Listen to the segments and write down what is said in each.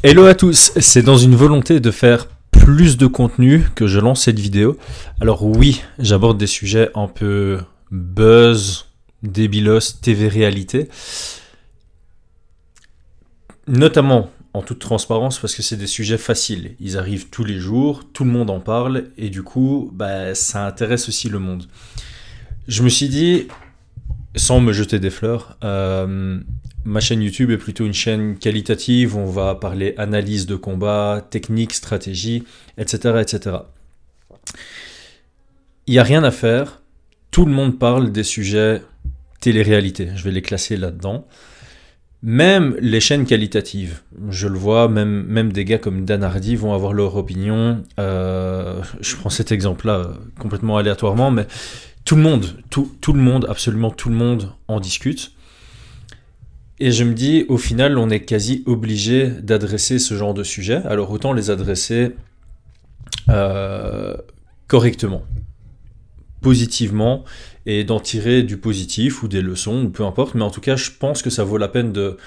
Hello à tous, c'est dans une volonté de faire plus de contenu que je lance cette vidéo. Alors oui, j'aborde des sujets un peu buzz, débilos, TV réalité, notamment en toute transparence parce que c'est des sujets faciles. Ils arrivent tous les jours, tout le monde en parle et du coup, ça intéresse aussi le monde. Je me suis dit, sans me jeter des fleurs, ma chaîne YouTube est plutôt une chaîne qualitative, on va parler analyse de combat, technique, stratégie, etc. etc. Il n'y a rien à faire, tout le monde parle des sujets télé-réalité, je vais les classer là-dedans. Même les chaînes qualitatives, je le vois, même des gars comme Dan Hardy vont avoir leur opinion. Je prends cet exemple-là complètement aléatoirement, mais tout le monde, absolument tout le monde en discute. Et je me dis, au final, on est quasi obligé d'adresser ce genre de sujet. Alors autant les adresser correctement, positivement, et d'en tirer du positif ou des leçons, ou peu importe. Mais en tout cas, je pense que ça vaut la peine de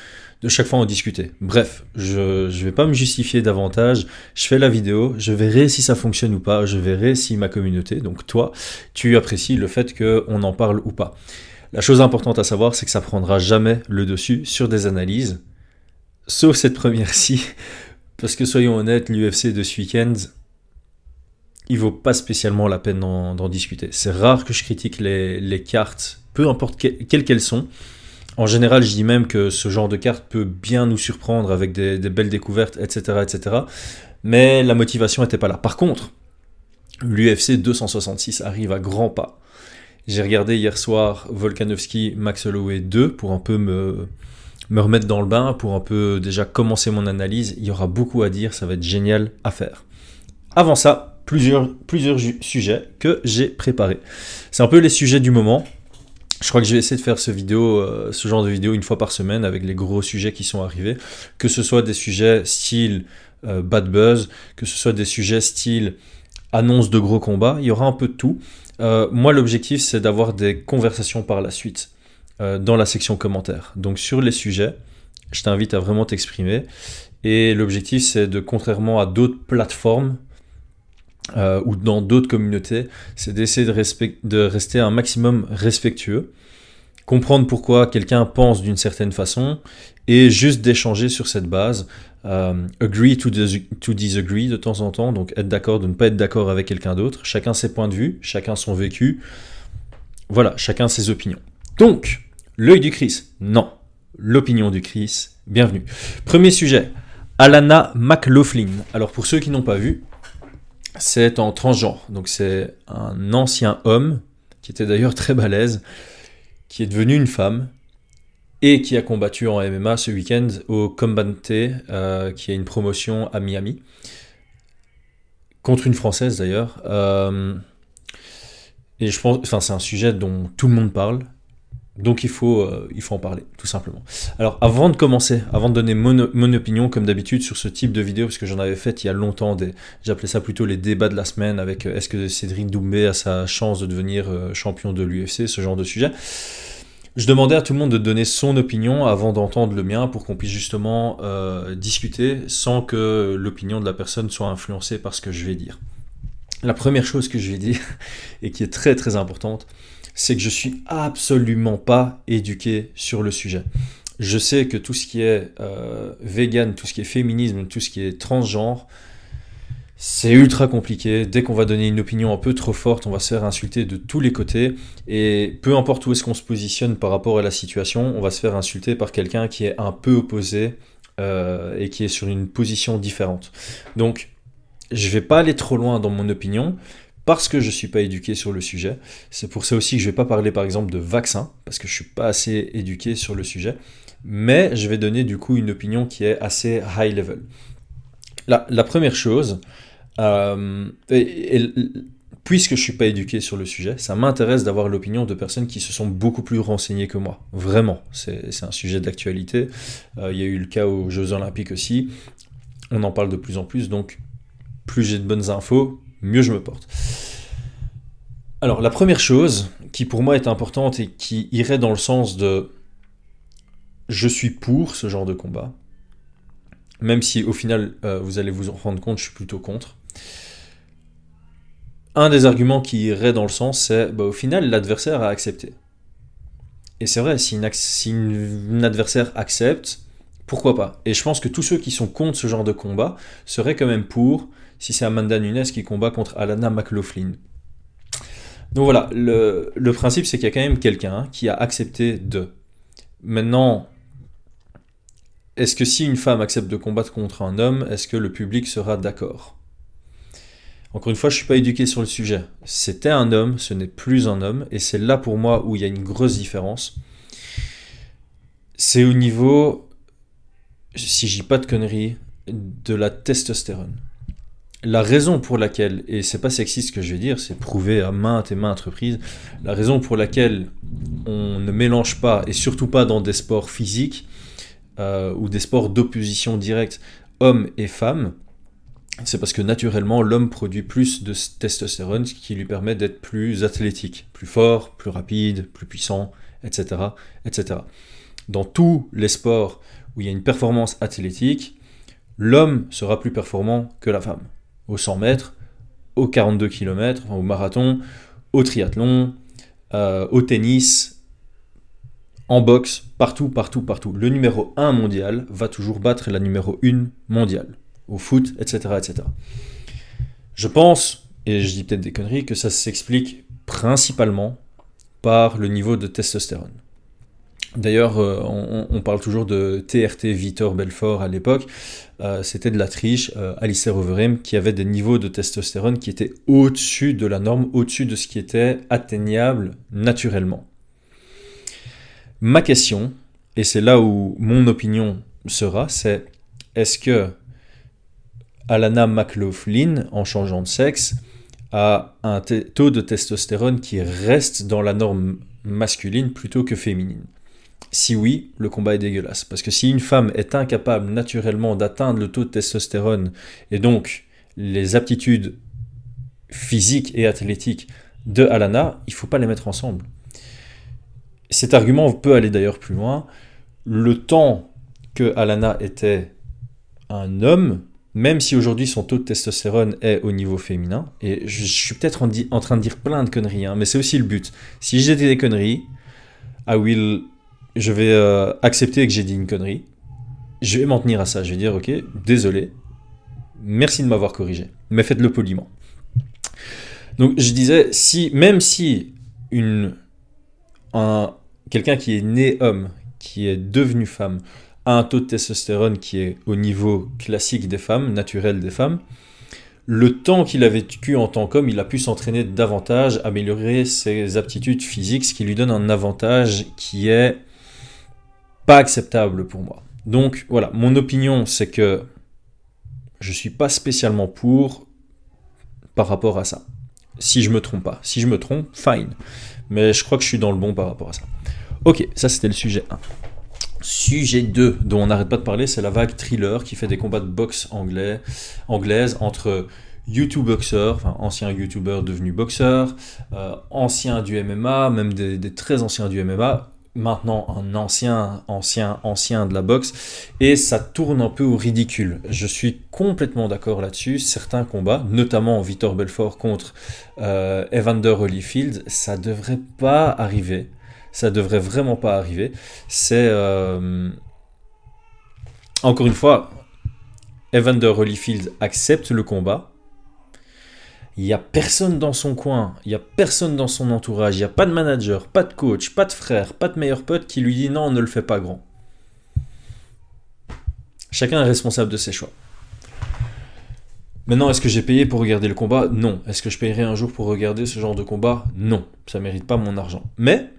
chaque fois en discuter. Bref, je ne vais pas me justifier davantage. Je fais la vidéo, je verrai si ça fonctionne ou pas. Je verrai si ma communauté, donc toi, tu apprécies le fait qu'on en parle ou pas. La chose importante à savoir, c'est que ça prendra jamais le dessus sur des analyses, sauf cette première-ci, parce que soyons honnêtes, l'UFC de ce week-end, il vaut pas spécialement la peine d'en discuter. C'est rare que je critique les cartes, peu importe quelles qu'elles sont. En général, je dis même que ce genre de carte peut bien nous surprendre avec des belles découvertes, etc., etc. Mais la motivation n'était pas là. Par contre, l'UFC 266 arrive à grands pas. J'ai regardé hier soir Volkanovski Max Holloway 2 pour un peu me remettre dans le bain, pour un peu déjà commencer mon analyse. Il y aura beaucoup à dire, ça va être génial à faire. Avant ça, plusieurs sujets que j'ai préparés. C'est un peu les sujets du moment. Je crois que je vais essayer de faire ce genre de vidéo une fois par semaine avec les gros sujets qui sont arrivés. Que ce soit des sujets style bad buzz, que ce soit des sujets style annonce de gros combats, il y aura un peu de tout. Moi, l'objectif, c'est d'avoir des conversations par la suite dans la section commentaires. Donc, sur les sujets, je t'invite à vraiment t'exprimer. Et l'objectif, c'est de, contrairement à d'autres plateformes ou dans d'autres communautés, c'est d'essayer de rester un maximum respectueux, comprendre pourquoi quelqu'un pense d'une certaine façon et juste d'échanger sur cette base. Agree to disagree de temps en temps, donc être d'accord, de ne pas être d'accord avec quelqu'un d'autre. Chacun ses points de vue, chacun son vécu. Voilà, chacun ses opinions. Donc, l'œil du Chris, non. L'opinion du Chris, bienvenue. Premier sujet, Alana McLaughlin. Alors pour ceux qui n'ont pas vu, c'est en transgenre. Donc c'est un ancien homme, qui était d'ailleurs très balèze, qui est devenu une femme, et qui a combattu en MMA ce week-end au Combate, qui est une promotion à Miami, contre une Française d'ailleurs. Et je pense, c'est un sujet dont tout le monde parle, donc il faut en parler, tout simplement. Alors avant de commencer, avant de donner mon opinion, comme d'habitude sur ce type de vidéo, parce que j'en avais fait il y a longtemps, j'appelais ça plutôt les débats de la semaine, avec est-ce que Cédric Doumbé a sa chance de devenir champion de l'UFC, ce genre de sujet. Je demandais à tout le monde de donner son opinion avant d'entendre le mien pour qu'on puisse justement discuter sans que l'opinion de la personne soit influencée par ce que je vais dire. La première chose que je vais dire, et qui est très très importante, c'est que je suis absolument pas éduqué sur le sujet. Je sais que tout ce qui est vegan, tout ce qui est féminisme, tout ce qui est transgenre, c'est ultra compliqué. Dès qu'on va donner une opinion un peu trop forte, on va se faire insulter de tous les côtés. Et peu importe où est-ce qu'on se positionne par rapport à la situation, on va se faire insulter par quelqu'un qui est un peu opposé et qui est sur une position différente. Donc, je vais pas aller trop loin dans mon opinion parce que je ne suis pas éduqué sur le sujet. C'est pour ça aussi que je ne vais pas parler par exemple de vaccins, parce que je ne suis pas assez éduqué sur le sujet. Mais je vais donner du coup une opinion qui est assez high level. La première chose, puisque je ne suis pas éduqué sur le sujet, ça m'intéresse d'avoir l'opinion de personnes qui se sont beaucoup plus renseignées que moi. Vraiment, c'est un sujet d'actualité. Il y a eu le cas aux Jeux Olympiques aussi. On en parle de plus en plus, donc plus j'ai de bonnes infos, mieux je me porte. Alors la première chose qui pour moi est importante et qui irait dans le sens de je suis pour ce genre de combat, même si au final, vous allez vous en rendre compte, je suis plutôt contre. Un des arguments qui irait dans le sens, c'est au final, l'adversaire a accepté. Et c'est vrai, si une adversaire accepte, pourquoi pas? Et je pense que tous ceux qui sont contre ce genre de combat seraient quand même pour, si c'est Amanda Nunes qui combat contre Alana McLaughlin. Donc voilà, le principe c'est qu'il y a quand même quelqu'un qui a accepté de. Maintenant, est-ce que si une femme accepte de combattre contre un homme, est-ce que le public sera d'accord? Encore une fois, je ne suis pas éduqué sur le sujet. C'était un homme, ce n'est plus un homme, et c'est là pour moi où il y a une grosse différence. C'est au niveau, si je dis pas de conneries, de la testostérone. La raison pour laquelle, et c'est pas sexiste ce que je vais dire, c'est prouvé à maintes et maintes reprises, la raison pour laquelle on ne mélange pas, et surtout pas dans des sports physiques, ou des sports d'opposition directe, hommes et femmes, c'est parce que naturellement, l'homme produit plus de testostérone, ce qui lui permet d'être plus athlétique, plus fort, plus rapide, plus puissant, etc., etc. Dans tous les sports où il y a une performance athlétique, l'homme sera plus performant que la femme. Au 100 mètres, au 42 km, enfin, au marathon, au triathlon, au tennis, en boxe, partout, partout, partout. Le numéro 1 mondial va toujours battre la numéro 1 mondiale. Au foot, etc., etc. Je pense, et je dis peut-être des conneries, que ça s'explique principalement par le niveau de testostérone. D'ailleurs, on parle toujours de TRT Vitor Belfort à l'époque. C'était de la triche, Alistair Overeem, qui avait des niveaux de testostérone qui étaient au-dessus de la norme, au-dessus de ce qui était atteignable naturellement. Ma question, et c'est là où mon opinion sera, c'est est-ce que Alana McLaughlin, en changeant de sexe, a un taux de testostérone qui reste dans la norme masculine plutôt que féminine? Si oui, le combat est dégueulasse. Parce que si une femme est incapable naturellement d'atteindre le taux de testostérone et donc les aptitudes physiques et athlétiques de Alana, il ne faut pas les mettre ensemble. Cet argument peut aller d'ailleurs plus loin. Le temps que Alana était un homme, même si aujourd'hui son taux de testostérone est au niveau féminin, et je suis peut-être en train de dire plein de conneries, mais c'est aussi le but. Si j'ai dit des conneries, je vais accepter que j'ai dit une connerie, je vais m'en tenir à ça, je vais dire ok, désolé, merci de m'avoir corrigé, mais faites-le poliment. Donc je disais, même si quelqu'un qui est né homme, qui est devenu femme, a un taux de testostérone qui est au niveau classique des femmes, naturel des femmes, le temps qu'il a vécu en tant qu'homme, il a pu s'entraîner davantage, améliorer ses aptitudes physiques, ce qui lui donne un avantage qui est pas acceptable pour moi. Donc voilà, mon opinion c'est que je suis pas spécialement pour par rapport à ça. Si je me trompe pas. Si je me trompe, fine. Mais je crois que je suis dans le bon par rapport à ça. Ok, ça c'était le sujet 1. Sujet 2, dont on n'arrête pas de parler, c'est la vague thriller qui fait des combats de boxe anglaise entre YouTubers, enfin anciens YouTubers devenus boxeurs, anciens du MMA, même des très anciens du MMA, maintenant un ancien de la boxe, et ça tourne un peu au ridicule. Je suis complètement d'accord là-dessus. Certains combats, notamment Vitor Belfort contre Evander Holyfield, ça devrait pas arriver. Ça devrait vraiment pas arriver. C'est encore une fois, Evander Holyfield accepte le combat. Il n'y a personne dans son coin, il n'y a personne dans son entourage, il n'y a pas de manager, pas de coach, pas de frère, pas de meilleur pote qui lui dit non, ne le fais pas grand. Chacun est responsable de ses choix. Maintenant, est-ce que j'ai payé pour regarder le combat? Non. Est-ce que je payerai un jour pour regarder ce genre de combat? Non. Ça ne mérite pas mon argent. Mais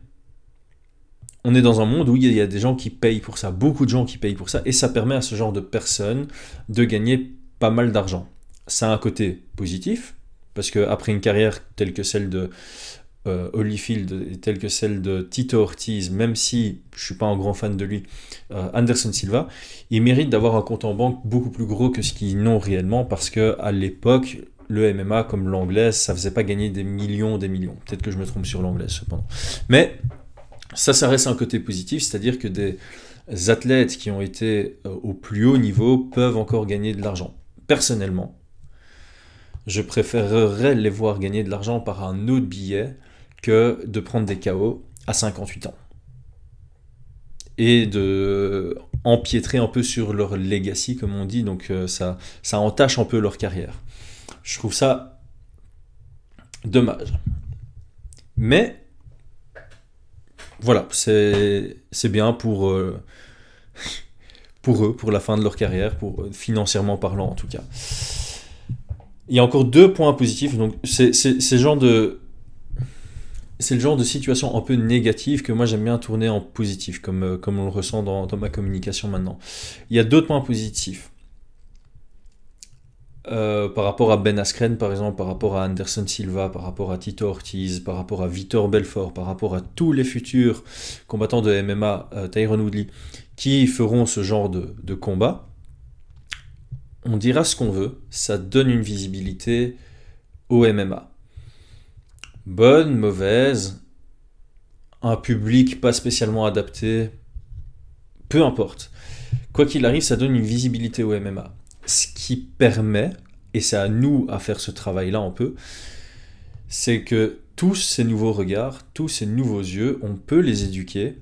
on est dans un monde où il y a des gens qui payent pour ça, beaucoup de gens qui payent pour ça, et ça permet à ce genre de personnes de gagner pas mal d'argent. Ça a un côté positif, parce qu'après une carrière telle que celle de Holyfield et telle que celle de Tito Ortiz, même si je ne suis pas un grand fan de lui, Anderson Silva, il mérite d'avoir un compte en banque beaucoup plus gros que ce qu'ils n'ont réellement, parce qu'à l'époque, le MMA comme l'anglaise, ça ne faisait pas gagner des millions, des millions. Peut-être que je me trompe sur l'anglaise cependant. Mais ça reste un côté positif, c'est-à-dire que athlètes qui ont été au plus haut niveau peuvent encore gagner de l'argent. Personnellement, je préférerais les voir gagner de l'argent par un autre billet que de prendre des KO à 58 ans. Et de empiétrer un peu sur leur legacy, comme on dit, donc ça entache un peu leur carrière. Je trouve ça dommage. Mais, voilà, c'est bien pour eux, pour la fin de leur carrière, financièrement parlant en tout cas. Il y a encore 2 points positifs, donc c'est le genre de situation un peu négative que moi j'aime bien tourner en positif, comme on le ressent dans ma communication maintenant. Il y a d'autres points positifs. Par rapport à Ben Askren, par exemple, par rapport à Anderson Silva, par rapport à Tito Ortiz, par rapport à Vitor Belfort, par rapport à tous les futurs combattants de MMA, Tyron Woodley, qui feront ce genre de combat, on dira ce qu'on veut, ça donne une visibilité au MMA. Bonne, mauvaise, un public pas spécialement adapté, peu importe. Quoi qu'il arrive, ça donne une visibilité au MMA. Ce qui permet, et c'est à nous à faire ce travail-là un peu, c'est que tous ces nouveaux regards, tous ces nouveaux yeux, on peut les éduquer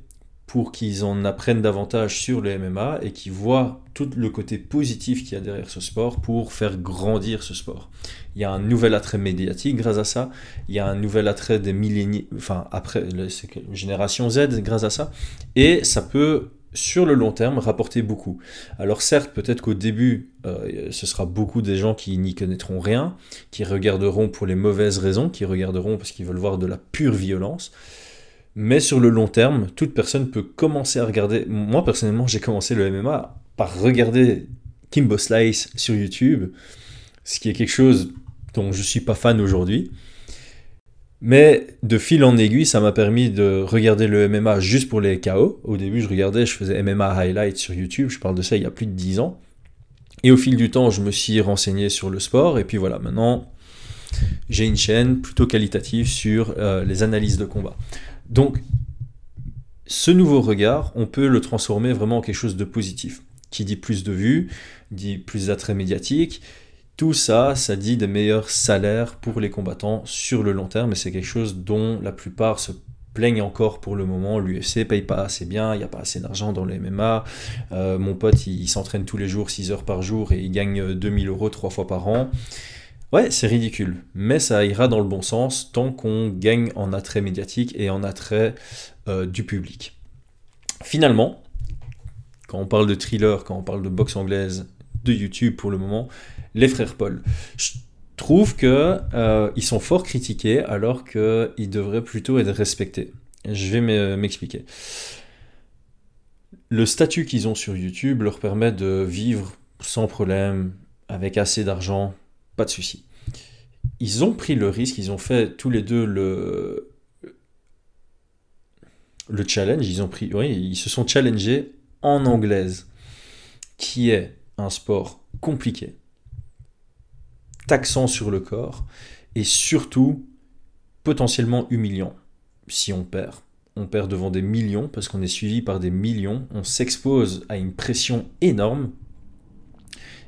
pour qu'ils en apprennent davantage sur le MMA et qu'ils voient tout le côté positif qu'il y a derrière ce sport pour faire grandir ce sport. Il y a un nouvel attrait médiatique grâce à ça, il y a un nouvel attrait des milléniaux, enfin après, c'est génération Z grâce à ça, et ça peut, sur le long terme, rapporter beaucoup. Alors certes, peut-être qu'au début, ce sera beaucoup des gens qui n'y connaîtront rien, qui regarderont pour les mauvaises raisons, qui regarderont parce qu'ils veulent voir de la pure violence. Mais sur le long terme, toute personne peut commencer à regarder. Moi, personnellement, j'ai commencé le MMA par regarder Kimbo Slice sur YouTube, ce qui est quelque chose dont je ne suis pas fan aujourd'hui. Mais de fil en aiguille, ça m'a permis de regarder le MMA juste pour les KO. Au début, je faisais MMA Highlights sur YouTube, je parle de ça il y a plus de 10 ans. Et au fil du temps, je me suis renseigné sur le sport, et puis voilà, maintenant, j'ai une chaîne plutôt qualitative sur les analyses de combat. Donc, ce nouveau regard, on peut le transformer vraiment en quelque chose de positif. Qui dit plus de vues, dit plus d'attrait médiatique. Tout ça, ça dit des meilleurs salaires pour les combattants sur le long terme. Et c'est quelque chose dont la plupart se plaignent encore pour le moment. L'UFC paye pas assez bien, il n'y a pas assez d'argent dans le MMA. Mon pote, il s'entraîne tous les jours, 6 heures par jour, et il gagne 2000 € 3 fois par an. Ouais, c'est ridicule, mais ça ira dans le bon sens tant qu'on gagne en attrait médiatique et en attrait du public. Finalement, quand on parle de thriller, quand on parle de boxe anglaise, de YouTube pour le moment, les frères Paul, je trouve que ils sont fort critiqués alors qu'ils devraient plutôt être respectés. Je vais m'expliquer. Le statut qu'ils ont sur YouTube leur permet de vivre sans problème, avec assez d'argent, pas de souci. Ils ont pris le risque, ils ont fait tous les deux le challenge, ils se sont challengés en anglaise, qui est un sport compliqué, taxant sur le corps, et surtout potentiellement humiliant. Si on perd devant des millions, parce qu'on est suivi par des millions, on s'expose à une pression énorme.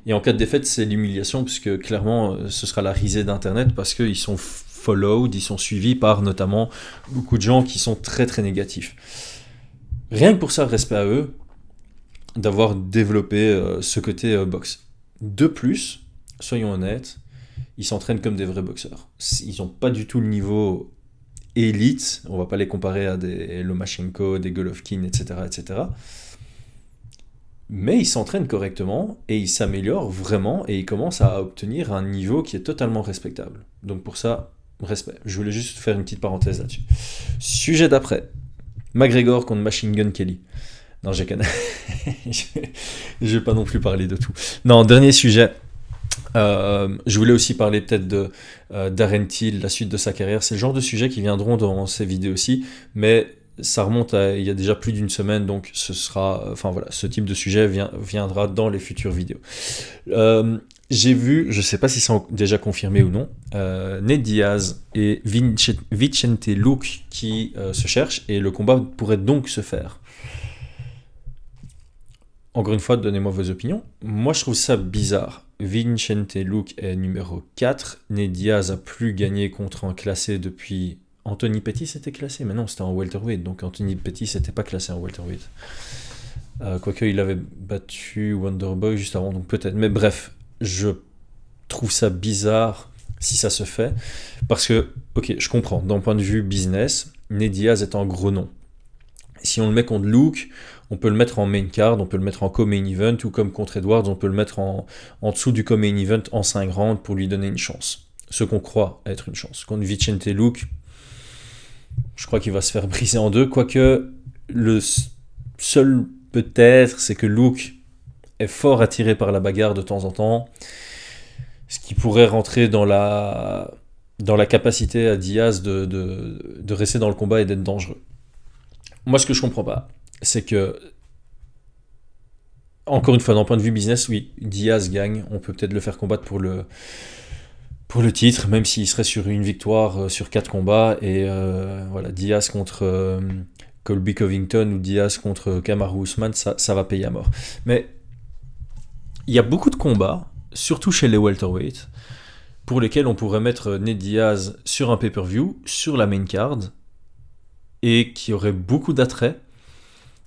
Et en cas de défaite, c'est l'humiliation, puisque clairement, ce sera la risée d'Internet, parce qu'ils sont followed, ils sont suivis par notamment beaucoup de gens qui sont très très négatifs. Rien que pour ça, respect à eux d'avoir développé ce côté boxe. De plus, soyons honnêtes, ils s'entraînent comme des vrais boxeurs. Ils n'ont pas du tout le niveau élite, on ne va pas les comparer à des Lomachenko, des Golovkin, etc., etc., mais ils s'entraînent correctement et ils s'améliorent vraiment et ils commencent à obtenir un niveau qui est totalement respectable. Donc pour ça, respect. Je voulais juste faire une petite parenthèse là-dessus. Sujet d'après. McGregor contre Machine Gun Kelly. Non, je vais pas non plus parler de tout. Non, dernier sujet. Je voulais aussi parler peut-être de Darren Till, la suite de sa carrière. C'est le genre de sujet qui viendront dans ces vidéos aussi, mais ça remonte à il y a déjà plus d'une semaine, donc ce type de sujet viendra dans les futures vidéos. J'ai vu, je sais pas si c'est déjà confirmé ou non, Nate Diaz et Vicente Luque qui se cherchent, et le combat pourrait donc se faire. encore une fois, donnez-moi vos opinions. Moi, je trouve ça bizarre. Vicente Luque est numéro 4. Ned Diaz a plus gagné contre un classé depuis... Anthony Pettis était classé, mais non, c'était en welterweight, donc Anthony Pettis n'était pas classé en welterweight. Quoique, il avait battu Wonderboy juste avant, donc peut-être. Mais bref, je trouve ça bizarre si ça se fait, parce que, ok, je comprends, d'un point de vue business, Ned Diaz est un gros nom. Si on le met contre Luque, on peut le mettre en main card, on peut le mettre en co-main event, ou comme contre Edwards, on peut le mettre en dessous du co-main event en 5 rounds pour lui donner une chance. Ce qu'on croit être une chance. Contre Vicente Luque, je crois qu'il va se faire briser en deux, quoique le seul peut-être, c'est que Luque est fort attiré par la bagarre de temps en temps, ce qui pourrait rentrer dans la capacité à Diaz de rester dans le combat et d'être dangereux. Moi, ce que je comprends pas, c'est que, encore une fois, d'un point de vue business, oui, Diaz gagne, on peut peut-être le faire combattre pour le titre, même s'il serait sur une victoire sur 4 combats, et voilà, Diaz contre Colby Covington ou Diaz contre Kamaru Usman, ça va payer à mort. Mais il y a beaucoup de combats, surtout chez les welterweight, pour lesquels on pourrait mettre Ned Diaz sur un pay-per-view, sur la main card, et qui aurait beaucoup d'attrait,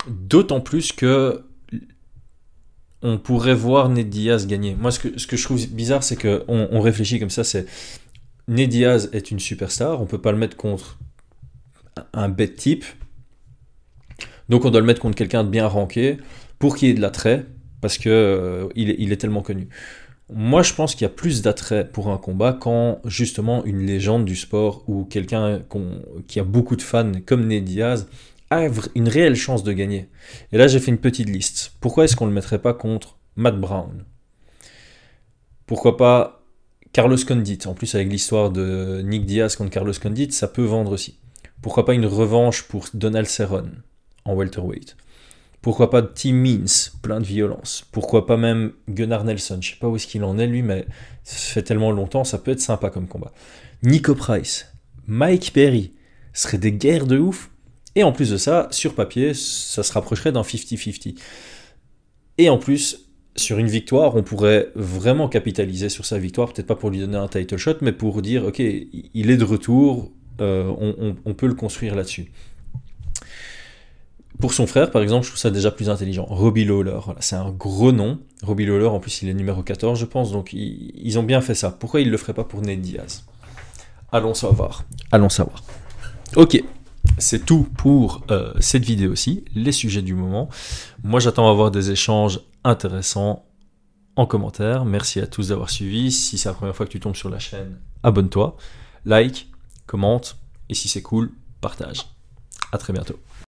d'autant plus que on pourrait voir Ned Diaz gagner. Moi, ce que je trouve bizarre, c'est qu'on réfléchit comme ça, c'est Ned Diaz est une superstar, on peut pas le mettre contre un bête type, donc on doit le mettre contre quelqu'un de bien ranké pour qu'il y ait de l'attrait, parce que il est tellement connu. Moi, je pense qu'il y a plus d'attrait pour un combat quand, justement, une légende du sport ou quelqu'un qui a beaucoup de fans, comme Ned Diaz, a une réelle chance de gagner. Et là, j'ai fait une petite liste. Pourquoi est-ce qu'on ne le mettrait pas contre Matt Brown? Pourquoi pas Carlos Condit? En plus, avec l'histoire de Nick Diaz contre Carlos Condit, ça peut vendre aussi. Pourquoi pas une revanche pour Donald Cerrone en welterweight? Pourquoi pas Tim Means, plein de violence? Pourquoi pas même Gunnar Nelson? Je sais pas où est-ce qu'il en est lui, mais ça fait tellement longtemps, ça peut être sympa comme combat. Nico Price, Mike Perry, ce serait des guerres de ouf. Et en plus de ça, sur papier, ça se rapprocherait d'un 50-50. Et en plus, sur une victoire, on pourrait vraiment capitaliser sur sa victoire, peut-être pas pour lui donner un title shot, mais pour dire, ok, il est de retour, on peut le construire là-dessus. Pour son frère, par exemple, je trouve ça déjà plus intelligent. Robbie Lawler, voilà, c'est un gros nom. Robbie Lawler, en plus, il est numéro 14, je pense, donc ils ont bien fait ça. Pourquoi ils ne le feraient pas pour Ned Diaz? Allons savoir. Ok, c'est tout pour cette vidéo-ci, les sujets du moment. Moi, j'attends à avoir des échanges intéressants en commentaire. Merci à tous d'avoir suivi. Si c'est la première fois que tu tombes sur la chaîne, abonne-toi, like, commente, et si c'est cool, partage. À très bientôt.